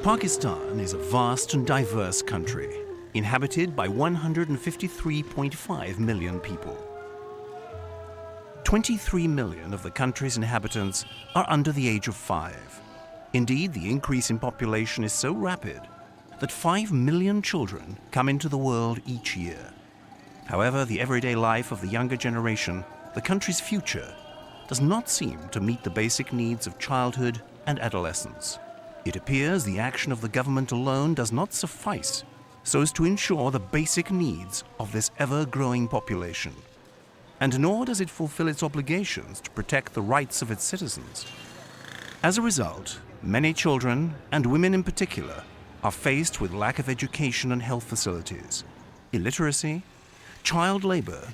Pakistan is a vast and diverse country, inhabited by 153.5 million people. 23 million of the country's inhabitants are under the age of 5. Indeed, the increase in population is so rapid that 5 million children come into the world each year. However, the everyday life of the younger generation, the country's future, does not seem to meet the basic needs of childhood and adolescence. It appears the action of the government alone does not suffice so as to ensure the basic needs of this ever-growing population. And nor does it fulfill its obligations to protect the rights of its citizens. As a result, many children, and women in particular, are faced with lack of education and health facilities, illiteracy, child labor,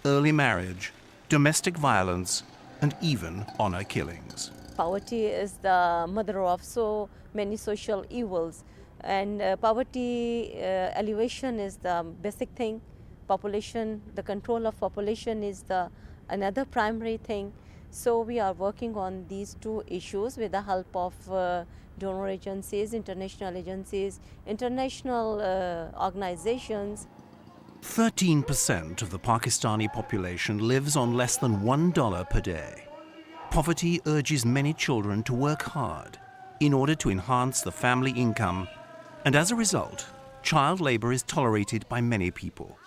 early marriage, domestic violence, and even honor killings. Poverty is the mother of so many social evils, and poverty alleviation is the basic thing. Population, the control of population is the another primary thing. So we are working on these two issues with the help of donor agencies, international organizations. 13% of the Pakistani population lives on less than $1 per day. Poverty urges many children to work hard in order to enhance the family income, and as a result, child labor is tolerated by many people.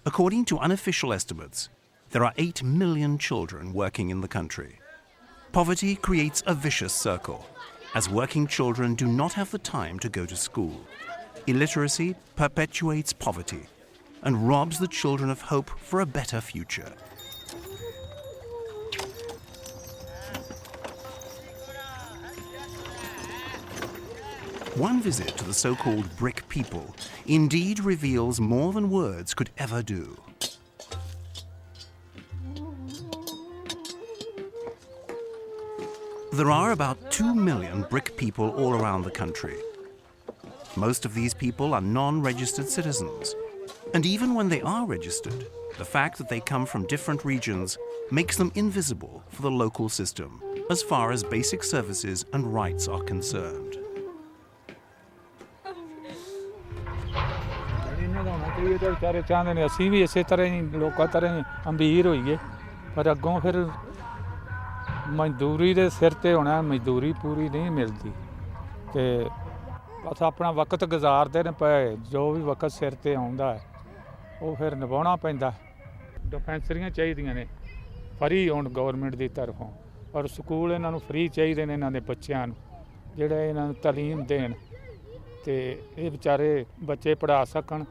According to unofficial estimates, there are 8 million children working in the country. Poverty creates a vicious circle, as working children do not have the time to go to school. Illiteracy perpetuates poverty and robs the children of hope for a better future. One visit to the so-called brick people indeed reveals more than words could ever do. There are about 2 million brick people all around the country. Most of these people are non-registered citizens. And even when they are registered, the fact that they come from different regions makes them invisible for the local system, as far as basic services and rights are concerned. ਮਜ਼ਦੂਰੀ ਦੇ ਸਿਰ ਤੇ ਹੋਣਾ ਮਜ਼ਦੂਰੀ ਪੂਰੀ ਨਹੀਂ ਮਿਲਦੀ ਤੇ ਬਸ ਆਪਣਾ ਵਕਤ ਗੁਜ਼ਾਰਦੇ ਨੇ ਪਏ ਜੋ ਵੀ ਵਕਤ ਸਿਰ ਤੇ ਆਉਂਦਾ ਹੈ ਉਹ ਫਿਰ ਨਿਭਾਉਣਾ ਪੈਂਦਾ ਡਿਸਪੈਂਸਰੀਆਂ ਚਾਹੀਦੀਆਂ ਨੇ ਫਰੀ ਹੋਣ ਗਵਰਨਮੈਂਟ ਦੀ ਤਰਫੋਂ ਔਰ ਸਕੂਲ ਇਹਨਾਂ ਨੂੰ ਫਰੀ ਚਾਹੀਦੇ ਨੇ ਇਹਨਾਂ ਦੇ ਬੱਚਿਆਂ ਨੂੰ ਜਿਹੜੇ ਇਹਨਾਂ ਨੂੰ ਤਾਲੀਮ ਦੇਣ ਤੇ ਇਹ ਵਿਚਾਰੇ ਬੱਚੇ ਪੜ੍ਹਾ ਸਕਣ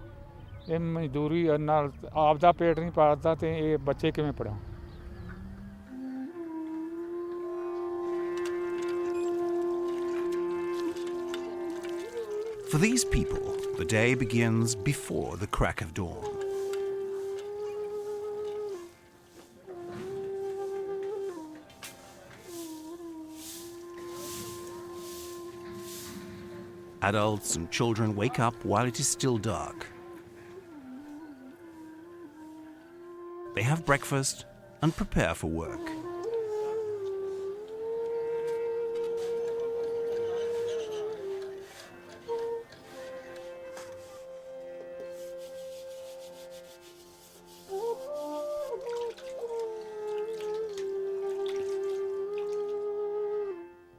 ਇਹ ਮਜ਼ਦੂਰੀ ਨਾਲ ਆਪ ਦਾ ਪੇਟ ਨਹੀਂ ਪਾਲਦਾ ਤੇ ਇਹ ਬੱਚੇ ਕਿਵੇਂ ਪੜ੍ਹਾਉਣ For these people, the day begins before the crack of dawn. Adults and children wake up while it is still dark. They have breakfast and prepare for work.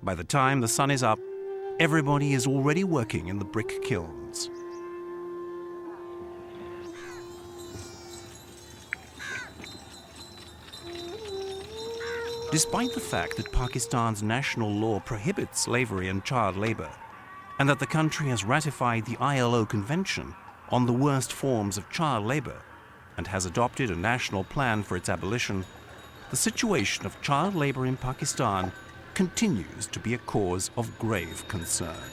By the time the sun is up, everybody is already working in the brick kilns. Despite the fact that Pakistan's national law prohibits slavery and child labor, and that the country has ratified the ILO Convention on the worst forms of child labor, and has adopted a national plan for its abolition, the situation of child labor in Pakistan continues to be a cause of grave concern.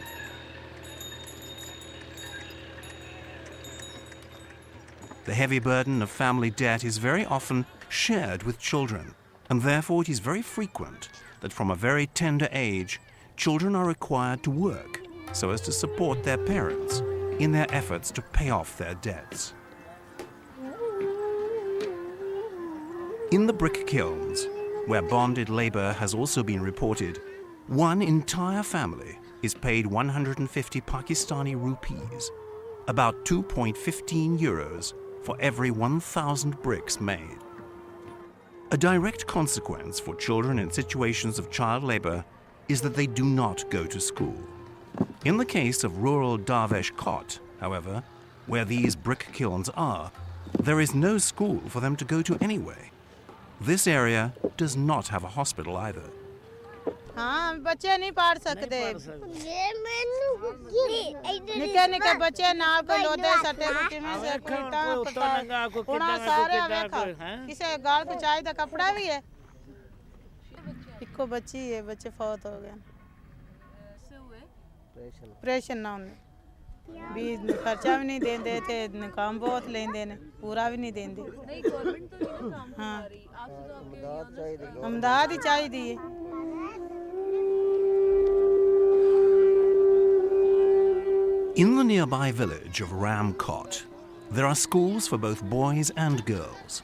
The heavy burden of family debt is very often shared with children, and therefore it is very frequent that from a very tender age, children are required to work so as to support their parents in their efforts to pay off their debts. In the brick kilns, where bonded labor has also been reported, one entire family is paid 150 Pakistani rupees, about 2.15 euros, for every 1,000 bricks made. A direct consequence for children in situations of child labor is that they do not go to school. In the case of rural Darvesh Kot, however, where these brick kilns are, there is no school for them to go to anyway. This area does not have a hospital either. हाँ बच्चे नहीं पढ़ सकते निके निके बच्चे नाल को लोदे सटे कुटी में से कुटा पुना सारे देखा किसे गाल को चाहिए कपड़ा भी है इको बच्ची है बच्चे फौत हो गए ऑपरेशन ना होने भी खर्चा भी नहीं देंदे थे काम बहुत लेंदे ने पूरा भी नहीं देंदे नहीं गवर्नमेंट तो ये काम कर रही आपसे तो अमदाद ही चाहिए In the nearby village of Ramkot, there are schools for both boys and girls.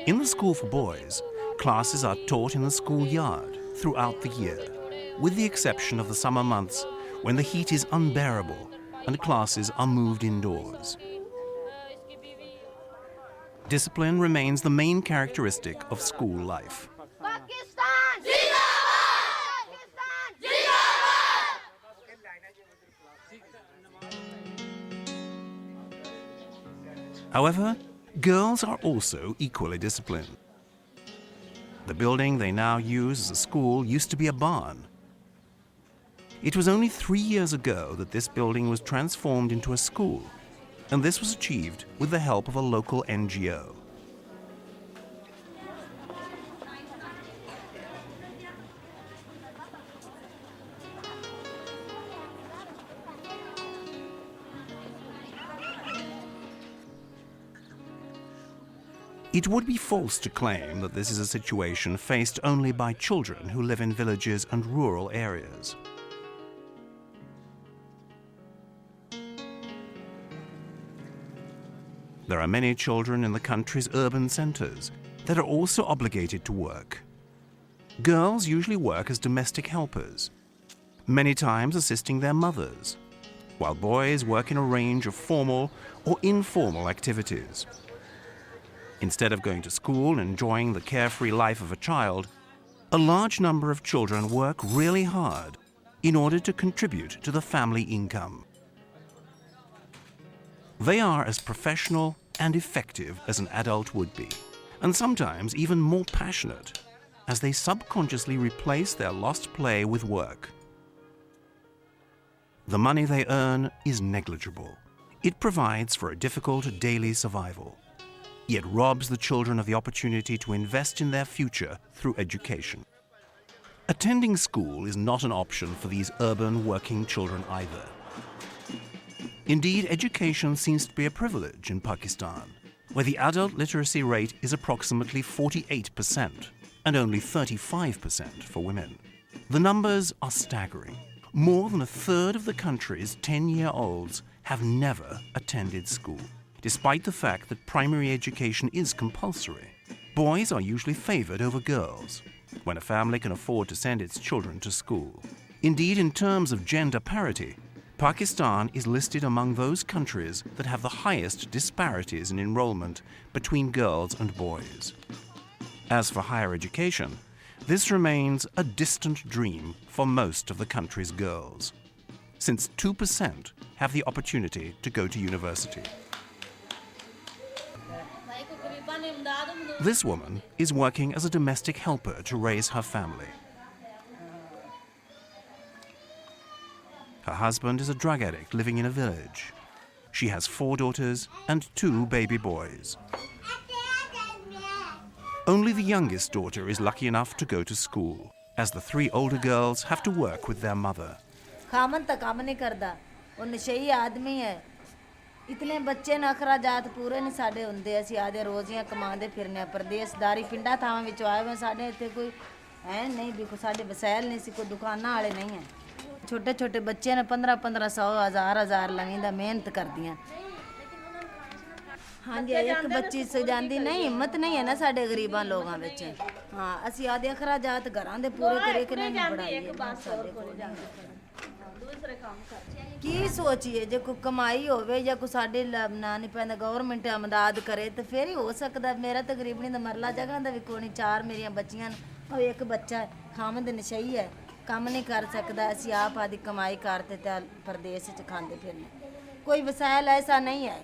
In the school for boys, classes are taught in the schoolyard throughout the year, with the exception of the summer months when the heat is unbearable and classes are moved indoors. Discipline remains the main characteristic of school life. However, girls are also equally disciplined. The building they now use as a school used to be a barn. It was only 3 years ago that this building was transformed into a school, and this was achieved with the help of a local NGO. It would be false to claim that this is a situation faced only by children who live in villages and rural areas. There are many children in the country's urban centres that are also obligated to work. Girls usually work as domestic helpers, many times assisting their mothers, while boys work in a range of formal or informal activities. Instead of going to school and enjoying the carefree life of a child, a large number of children work really hard in order to contribute to the family income. They are as professional and effective as an adult would be, and sometimes even more passionate, as they subconsciously replace their lost play with work. The money they earn is negligible. It provides for a difficult daily survival, yet robs the children of the opportunity to invest in their future through education. Attending school is not an option for these urban working children either. Indeed, education seems to be a privilege in Pakistan, where the adult literacy rate is approximately 48% and only 35% for women. The numbers are staggering. More than a third of the country's 10-year-olds have never attended school, despite the fact that primary education is compulsory. Boys are usually favoured over girls when a family can afford to send its children to school. Indeed, in terms of gender parity, Pakistan is listed among those countries that have the highest disparities in enrollment between girls and boys. As for higher education, this remains a distant dream for most of the country's girls, since 2% have the opportunity to go to university. This woman is working as a domestic helper to raise her family. Her husband is a drug addict living in a village. She has 4 daughters and 2 baby boys. Only the youngest daughter is lucky enough to go to school, as the 3 older girls have to work with their mother. इतने बच्चे न अखराजात पूरे नहीं साडे हुंदे असी आदे रोजियां कमांदे फिरने परदेसदारी पिंडा थावां विच आए मैं साडे इत्थे कोई है नहीं भी साडे वसैल नहीं सी कोई दुकानां वाले नहीं है छोटे छोटे बच्चे ने 1500 1000 लवींदा मेहनत करदियां हाँ जी एक बच्ची सजांदी नहीं हिम्मत नहीं है ना साडे गरीबां लोगां विच हाँ असी आदे अखराजात घरां दे पूरे करे कि नहीं पढ़ाईए साडे कोल ਕੀ ਸੋਚੀਏ ਜੇ ਕੋਈ ਕਮਾਈ ਹੋਵੇ ਜਾਂ ਕੋਈ ਸਾਡੇ ਨਾ ਨਹੀਂ ਪੈਂਦਾ ਗਵਰਨਮੈਂਟ ਅਮਦਾਦ ਕਰੇ ਤੇ ਫਿਰ ਹੀ ਹੋ ਸਕਦਾ। ਮੇਰਾ ਤਕਰੀਬਨ ਦਾ ਮਰਲਾ ਜਗ੍ਹਾ ਦਾ ਵੀ ਕੋਈ ਨਹੀਂ, 4 ਮੇਰੀਆਂ ਬੱਚੀਆਂ ਉਹ ਇੱਕ ਬੱਚਾ ਖਾਮਦ ਨਸ਼ਈ ਹੈ, ਕੰਮ ਨਹੀਂ ਕਰ ਸਕਦਾ। ਅਸੀਂ ਆਪ ਆਦੀ ਕਮਾਈ ਕਰਤੇ ਤੇ ਪ੍ਰਦੇਸ਼ 'ਚ ਖਾਂਦੇ ਫਿਰਨੇ। ਕੋਈ ਵਸਾਇਲ ਐਸਾ ਨਹੀਂ ਹੈ,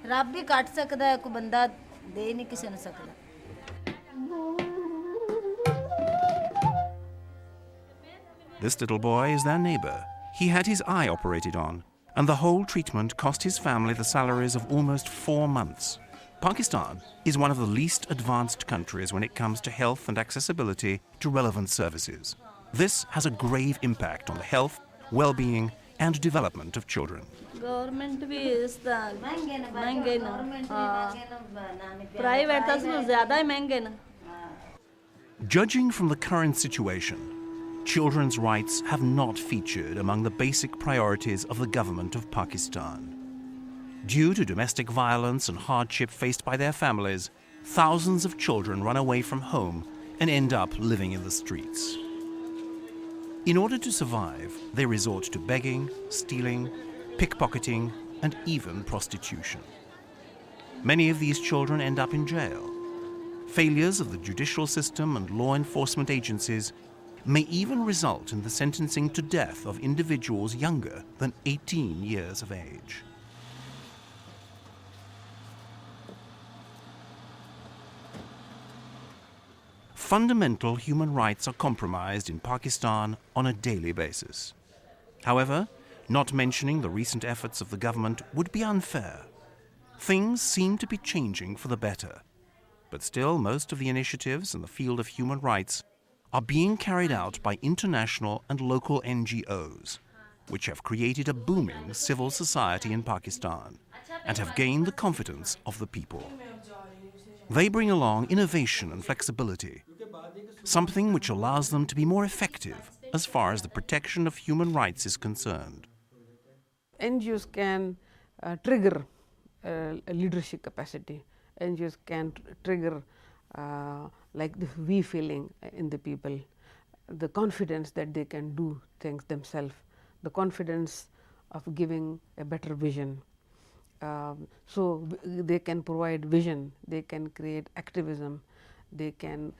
ਰੱਬ ਹੀ ਕੱਟ ਸਕਦਾ ਹੈ, ਕੋਈ ਬੰਦਾ ਦੇ ਨਹੀਂ ਕਿਸੇ ਨੂੰ ਸਕਦਾ। This little boy is their neighbor. He had his eye operated on, and the whole treatment cost his family the salaries of almost 4 months. Pakistan is one of the least advanced countries when it comes to health and accessibility to relevant services. This has a grave impact on the health, well-being, and development of children. Government भी इसका महंगे ना, private तो ज़्यादा ही महंगे ना। Judging from the current situation, children's rights have not featured among the basic priorities of the government of Pakistan. Due to domestic violence and hardship faced by their families, thousands of children run away from home and end up living in the streets. In order to survive, they resort to begging, stealing, pickpocketing, and even prostitution. Many of these children end up in jail. Failures of the judicial system and law enforcement agencies may even result in the sentencing to death of individuals younger than 18 years of age. Fundamental human rights are compromised in Pakistan on a daily basis. However, not mentioning the recent efforts of the government would be unfair. Things seem to be changing for the better, but still most of the initiatives in the field of human rights are being carried out by international and local NGOs, which have created a booming civil society in Pakistan and have gained the confidence of the people. They bring along innovation and flexibility, something which allows them to be more effective as far as the protection of human rights is concerned. NGOs can trigger leadership capacity. NGOs can trigger like the we feeling in the people, the confidence that they can do things themselves, the confidence of giving a better vision. So they can provide vision, they can create activism, they can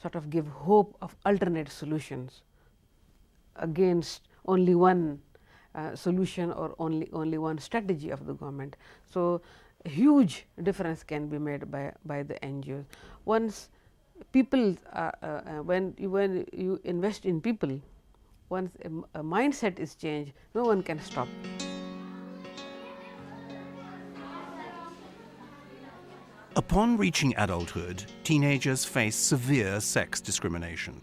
sort of give hope of alternate solutions against only one solution or only one strategy of the government. So a huge difference can be made by the NGOs. Once people, when you invest in people, once a mindset is changed, no one can stop. Upon reaching adulthood, teenagers face severe sex discrimination.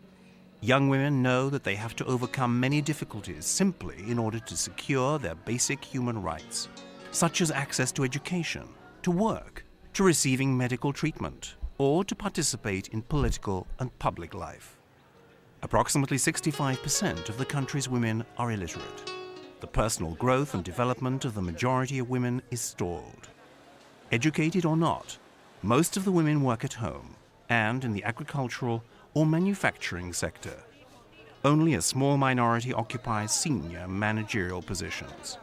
Young women know that they have to overcome many difficulties simply in order to secure their basic human rights, such as access to education, to work, to receiving medical treatment, or to participate in political and public life. Approximately 65% of the country's women are illiterate. The personal growth and development of the majority of women is stalled. Educated or not, most of the women work at home and in the agricultural or manufacturing sector. Only a small minority occupies senior managerial positions.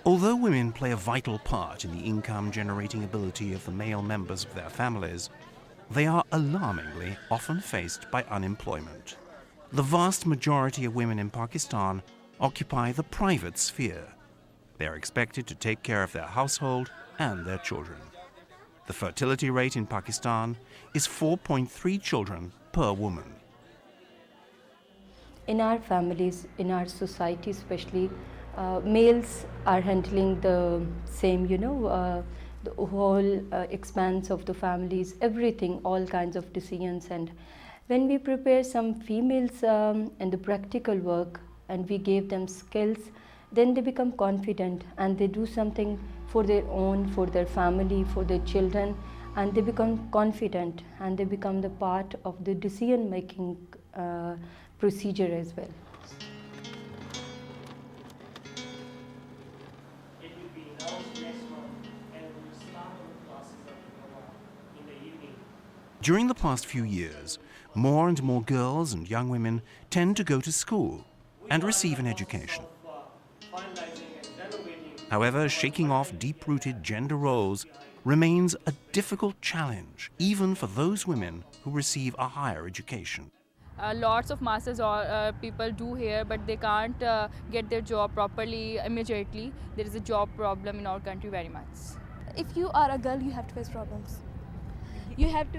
Although women play a vital part in the income-generating ability of the male members of their families, they are alarmingly often faced by unemployment. The vast majority of women in Pakistan occupy the private sphere. They are expected to take care of their household and their children. The fertility rate in Pakistan is 4.3 children per woman. In our families, in our society especially, males are handling the same, the whole expanse of the families, everything, all kinds of decisions. And when we prepare some females in the practical work and we give them skills, then they become confident and they do something for their own, for their family, for their children, and they become confident and they become the part of the decision-making procedure as well. During the past few years, more and more girls and young women tend to go to school and receive an education. However, shaking off deep-rooted gender roles remains a difficult challenge, even for those women who receive a higher education. Lots of masters people do here, but they can't get their job properly immediately. There is a job problem in our country very much. If you are a girl, you have to face problems. You have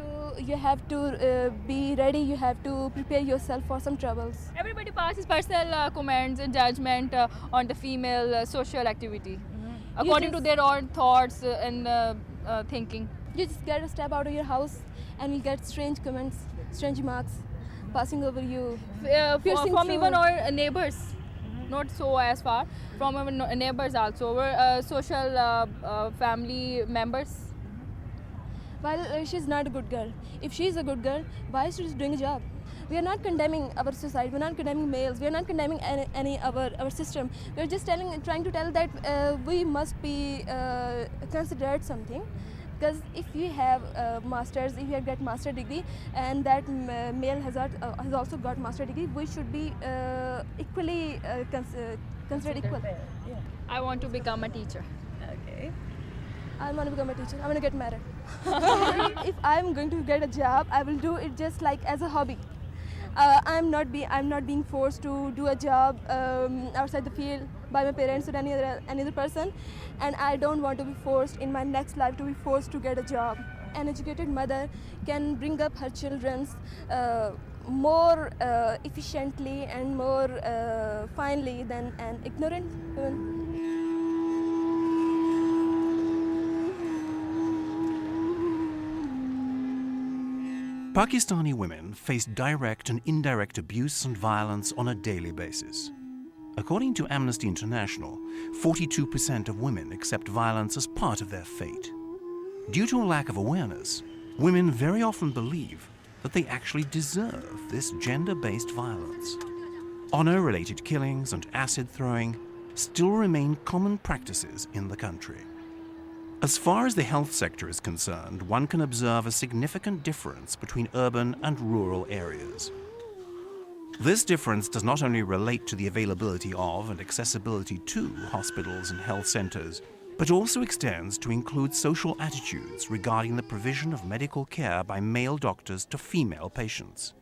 to be ready. You have to prepare yourself for some troubles. Everybody passes personal comments and judgment on the female social activity, according to their own thoughts and thinking. You just get to step out of your house and you get strange comments, strange remarks passing over you. From even our neighbors, not so as far, from our neighbors also, our social family members. Well, she's not a good girl. If she's a good girl, why is she doing a job? We are not condemning our society. We're not condemning males. We are not condemning any our system. We're just trying to tell that we must be considered something. Because if you have masters, if you get master degree, and that male has also got master degree, we should be equally considered equal. Yeah. I want to become a teacher. Okay. I want to become a teacher. I want to get married. If I'm going to get a job, I will do it just like as a hobby. I'm not being forced to do a job outside the field by my parents or any other person, and I don't want to be forced in my next life to be forced to get a job. An educated mother can bring up her children more efficiently and more finely than an ignorant woman. Pakistani women face direct and indirect abuse and violence on a daily basis. According to Amnesty International, 42% of women accept violence as part of their fate. Due to a lack of awareness, women very often believe that they actually deserve this gender-based violence. Honor-related killings and acid throwing still remain common practices in the country. As far as the health sector is concerned, one can observe a significant difference between urban and rural areas. This difference does not only relate to the availability of and accessibility to hospitals and health centers, but also extends to include social attitudes regarding the provision of medical care by male doctors to female patients.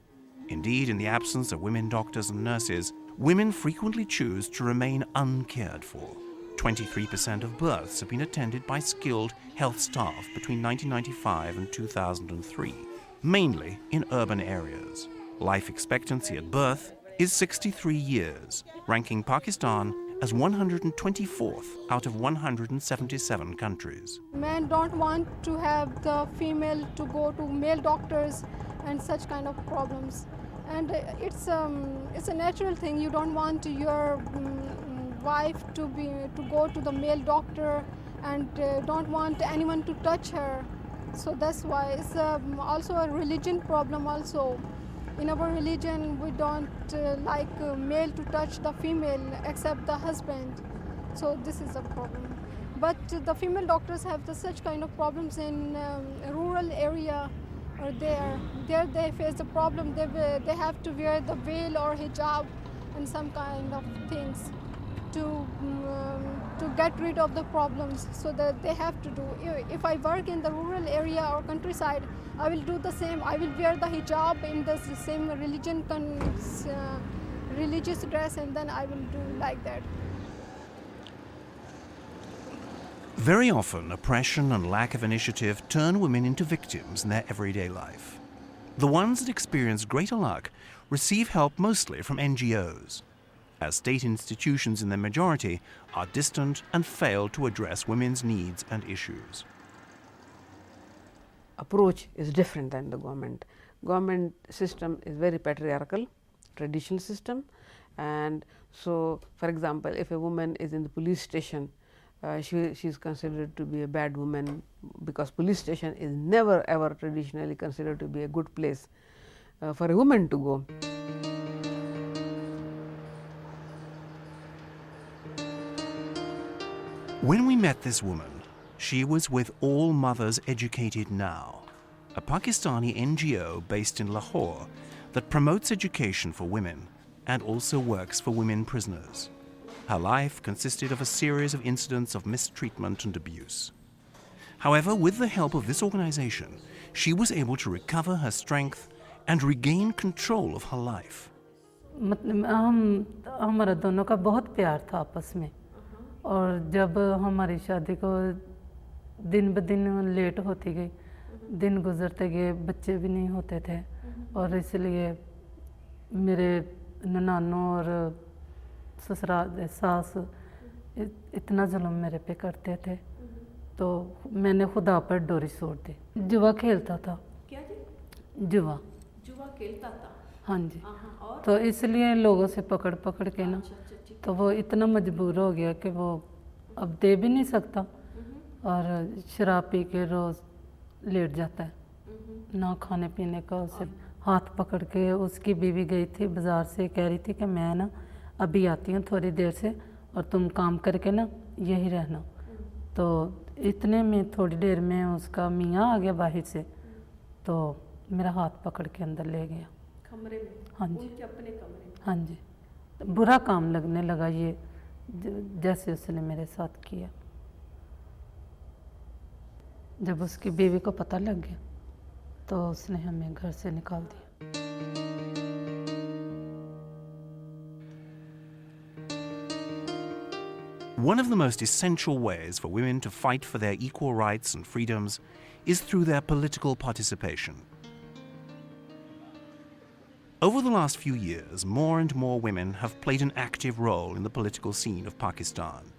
Indeed, in the absence of women doctors and nurses, women frequently choose to remain uncared for. 23% of births have been attended by skilled health staff between 1995 and 2003, mainly in urban areas. Life expectancy at birth is 63 years, ranking Pakistan as 124th out of 177 countries. Men don't want to have the female to go to male doctors and such kind of problems. And it's a natural thing. You don't want your wife to go to the male doctor and don't want anyone to touch her. So that's why it's also a religion problem also. In our religion, we don't like male to touch the female except the husband. So this is a problem. But the female doctors have such kind of problems in rural area. Or there they face the problem. They have to wear the veil or hijab and some kind of things to get rid of the problems. So that they have to do. If I work in the rural area or countryside, I will do the same. I will wear the hijab in the same religious dress, and then I will do like that. Very often, oppression and lack of initiative turn women into victims in their everyday life. The ones that experience greater luck receive help mostly from NGOs, as state institutions in their majority are distant and fail to address women's needs and issues. Approach is different than the government. Government system is very patriarchal, traditional system, and so, for example, if a woman is in the police station, she is considered to be a bad woman, because police station is never ever traditionally considered to be a good place for a woman to go. When we met this woman, she was with All Mothers Educated Now, a Pakistani NGO based in Lahore that promotes education for women and also works for women prisoners. Her life consisted of a series of incidents of mistreatment and abuse. However, with the help of this organization, she was able to recover her strength and regain control of her life. हमारा दोनों का बहुत प्यार था आपस में, और जब हमारी शादी को दिन ब दिन लेट होती गई, दिन गुजरते गए, बच्चे भी नहीं होते थे, और इसलिए मेरे ननानों और ससुराल सास इतना जुल्म मेरे पे करते थे, तो मैंने खुदा पर डोरी छोड़ दी। जुआ खेलता था। क्या जी? जुआ खेलता था। हाँ जी। तो इसलिए लोगों से पकड़ पकड़ के ना, तो वो इतना मजबूर हो गया कि वो अब दे भी नहीं सकता, और शराब पी के रोज़ लेट जाता है, ना खाने पीने का। उसे हाथ पकड़ के उसकी बीवी गई थी बाज़ार से, कह रही थी कि मैं ना अभी आती हूँ थोड़ी देर से, और तुम काम करके ना यही रहना। तो इतने में थोड़ी देर में उसका मियाँ आ गया बाहर से, तो मेरा हाथ पकड़ के अंदर ले गया कमरे में। हाँ जी, उनके अपने कमरे में। हाँ जी, बुरा काम लगने लगा ये, जैसे उसने मेरे साथ किया। जब उसकी बीवी को पता लग गया, तो उसने हमें घर से निकाल दिया। One of the most essential ways for women to fight for their equal rights and freedoms is through their political participation. Over the last few years, more and more women have played an active role in the political scene of Pakistan,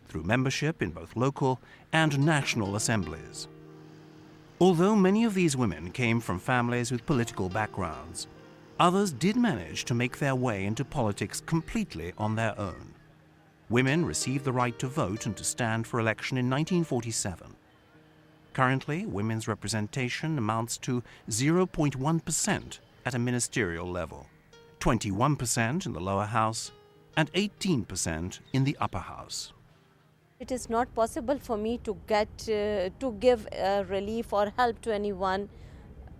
through membership in both local and national assemblies. Although many of these women came from families with political backgrounds, others did manage to make their way into politics completely on their own. Women received the right to vote and to stand for election in 1947. Currently, women's representation amounts to 0.1% at a ministerial level, 21% in the lower house, and 18% in the upper house. It is not possible for me to give relief or help to anyone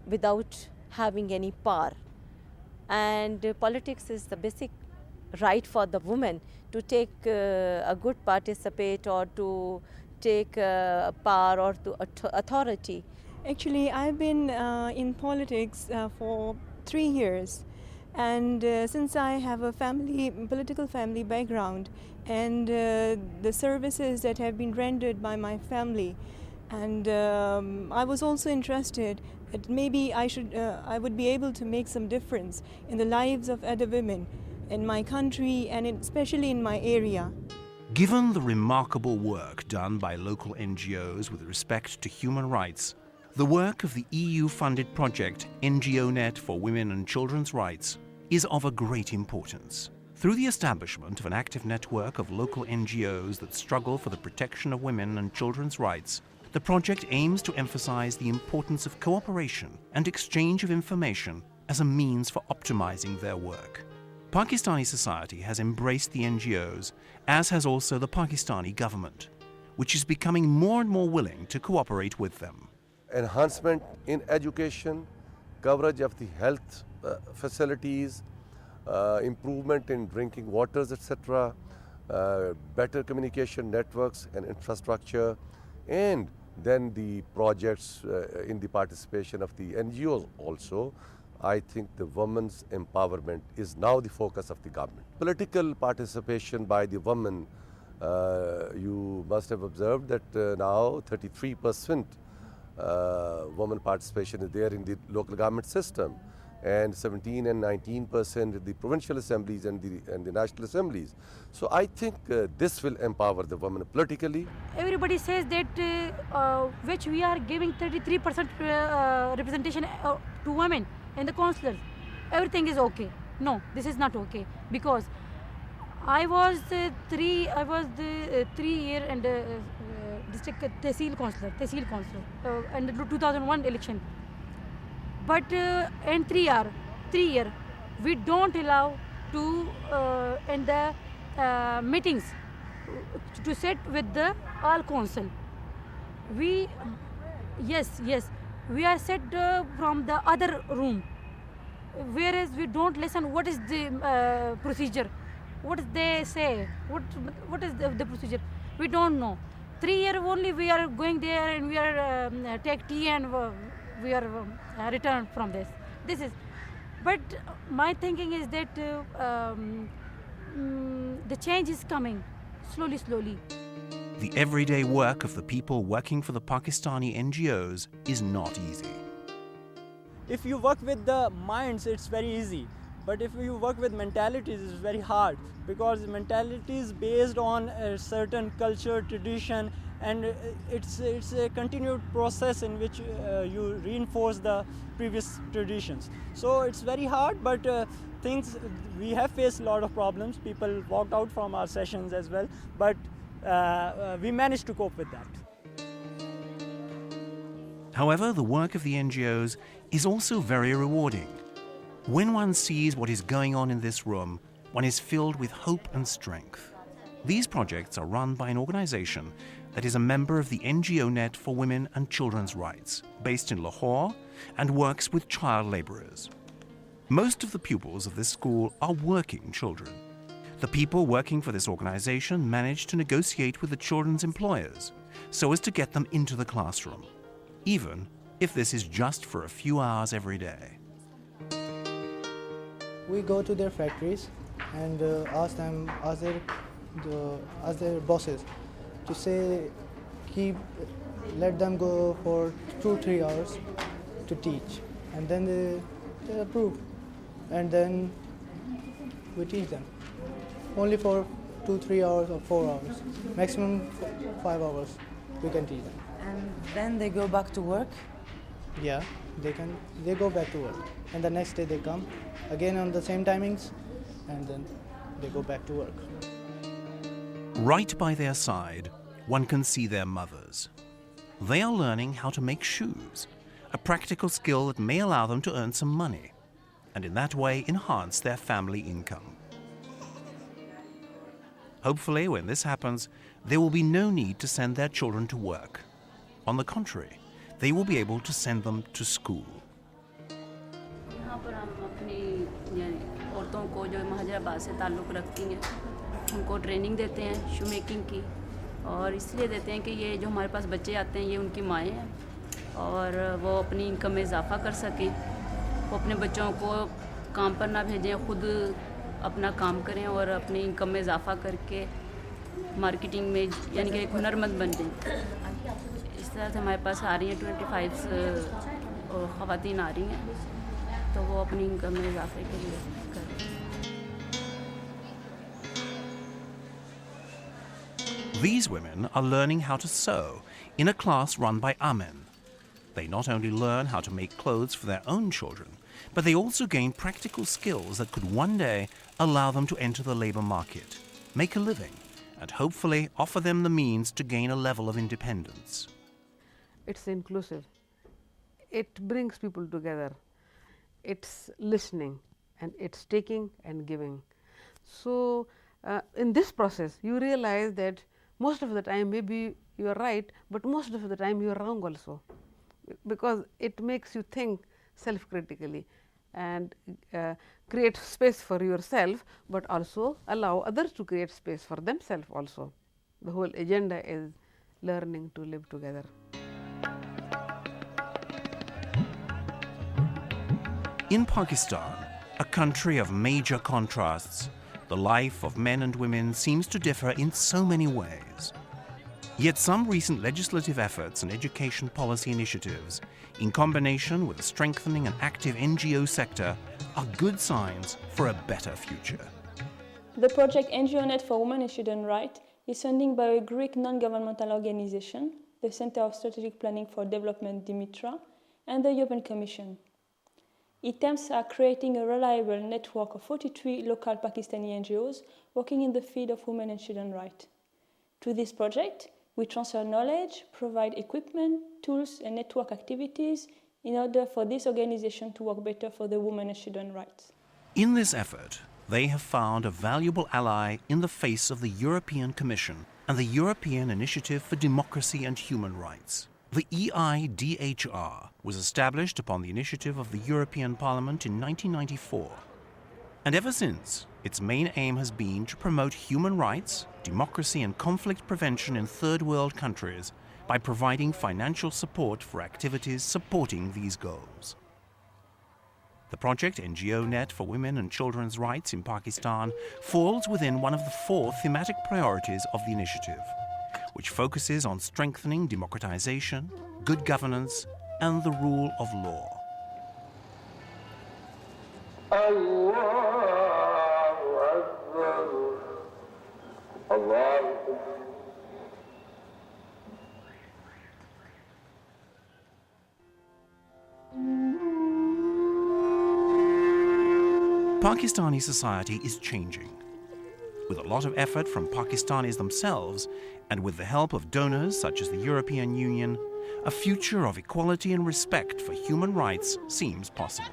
without having any power. And politics is the basic right for the woman to take a good participate, or to take power or to authority. Actually, I've been in politics for 3 years, and since I have a political family background, and the services that have been rendered by my family, and I was also interested that maybe I would be able to make some difference in the lives of other women in my country, and especially in my area. Given the remarkable work done by local NGOs with respect to human rights, the work of the EU-funded project NGOnet for Women and Children's Rights is of a great importance. Through the establishment of an active network of local NGOs that struggle for the protection of women and children's rights, the project aims to emphasize the importance of cooperation and exchange of information as a means for optimizing their work. Pakistani society has embraced the NGOs, as has also the Pakistani government, which is becoming more and more willing to cooperate with them. Enhancement in education, coverage of the health facilities, improvement in drinking waters, etc., better communication networks and infrastructure, and then the projects in the participation of the NGOs also. I think the women's empowerment is now the focus of the government. Political participation by the women, you must have observed that now 33% women participation is there in the local government system, and 17 and 19% in the provincial assemblies and the national assemblies. So I think this will empower the women politically. Everybody says that which we are giving 33% representation to women and the councillors. Everything is okay. No, this is not okay, because I was the 3-year and district tehsil councillor in the 2001 election. But in 3 year, we don't allow to in the meetings to sit with the all council. We are set from the other room, whereas we don't listen what is the procedure. what they say, what is the procedure. We don't know. 3 years only we are going there and we are take tea and we are return from this. This is, but my thinking is that the change is coming slowly, slowly. The everyday work of the people working for the Pakistani NGOs is not easy. If you work with the minds, it's very easy. But if you work with mentalities, it's very hard, because mentality is based on a certain culture, tradition, and it's a continued process in which you reinforce the previous traditions. So it's very hard, but we have faced a lot of problems. People walked out from our sessions as well, but we managed to cope with that. However, the work of the NGOs is also very rewarding. When one sees what is going on in this room, one is filled with hope and strength. These projects are run by an organization that is a member of the NGOnet for Women and Children's Rights, based in Lahore, and works with child laborers. Most of the pupils of this school are working children. The people working for this organization manage to negotiate with the children's employers so as to get them into the classroom, even if this is just for a few hours every day. We go to their factories and ask their bosses to say, let them go for 2-3 hours to teach, and then they approve, and then we teach them only for 2-3 hours or 4 hours, maximum 5 hours we can teach them. And then they go back to work? Yeah, they go back to work, and the next day they come again on the same timings, and then they go back to work. Right by their side, one can see their mothers. They are learning how to make shoes, a practical skill that may allow them to earn some money, and in that way enhance their family income. Hopefully, when this happens, there will be no need to send their children to work. On the contrary, they will be able to send them to school. यहाँ पर हम अपनी औरतों को जो महाजराबाद से ताल्लुक़ रखती हैं, उनको ट्रेनिंग देते हैं शू मेकिंग की, और इसलिए देते हैं कि ये जो हमारे पास बच्चे आते हैं ये उनकी माएँ हैं, और वो अपनी इनकम में इजाफा कर सकें, वो अपने बच्चों को काम पर ना भेजें, खुद अपना काम करें और अपनी इनकम में इजाफा करके मार्केटिंग में यानी कि एक हुनरमंद बन जाएं। इस तरह से हमारे पास आ रही हैं 25 ख़वातीन आ रही हैं, तो वो अपनी इनकम में इजाफे के लिए करें। These women are learning how to sew in a class run by Amen. They not only learn how to make clothes for their own children, but they also gain practical skills that could one day allow them to enter the labor market, make a living, and hopefully offer them the means to gain a level of independence. It's inclusive. It brings people together. It's listening, and it's taking and giving. So in this process, you realize that most of the time maybe you are right, but most of the time you are wrong also, because it makes you think self-critically and create space for yourself, but also allow others to create space for themselves also. The whole agenda is learning to live together. In Pakistan, a country of major contrasts, the life of men and women seems to differ in so many ways. Yet some recent legislative efforts and education policy initiatives, in combination with a strengthening and active NGO sector, are good signs for a better future. The project NGOnet for Women and Children's Rights is funded by a Greek non-governmental organization, the Center of Strategic Planning for Development Dimitra, and the European Commission. It aims at creating a reliable network of 43 local Pakistani NGOs working in the field of women and children's rights. Through this project, we transfer knowledge, provide equipment, tools, and network activities in order for this organization to work better for the women and children's rights. In this effort, they have found a valuable ally in the face of the European Commission and the European Initiative for Democracy and Human Rights. The EIDHR was established upon the initiative of the European Parliament in 1994. And ever since, Its main aim has been to promote human rights, democracy and conflict prevention in third world countries by providing financial support for activities supporting these goals. The project NGOnet for women and children's rights in Pakistan falls within one of the 4 thematic priorities of the initiative, which focuses on strengthening democratization, good governance and the rule of law. Pakistani society is changing. With a lot of effort from Pakistanis themselves and with the help of donors such as the European Union, a future of equality and respect for human rights seems possible.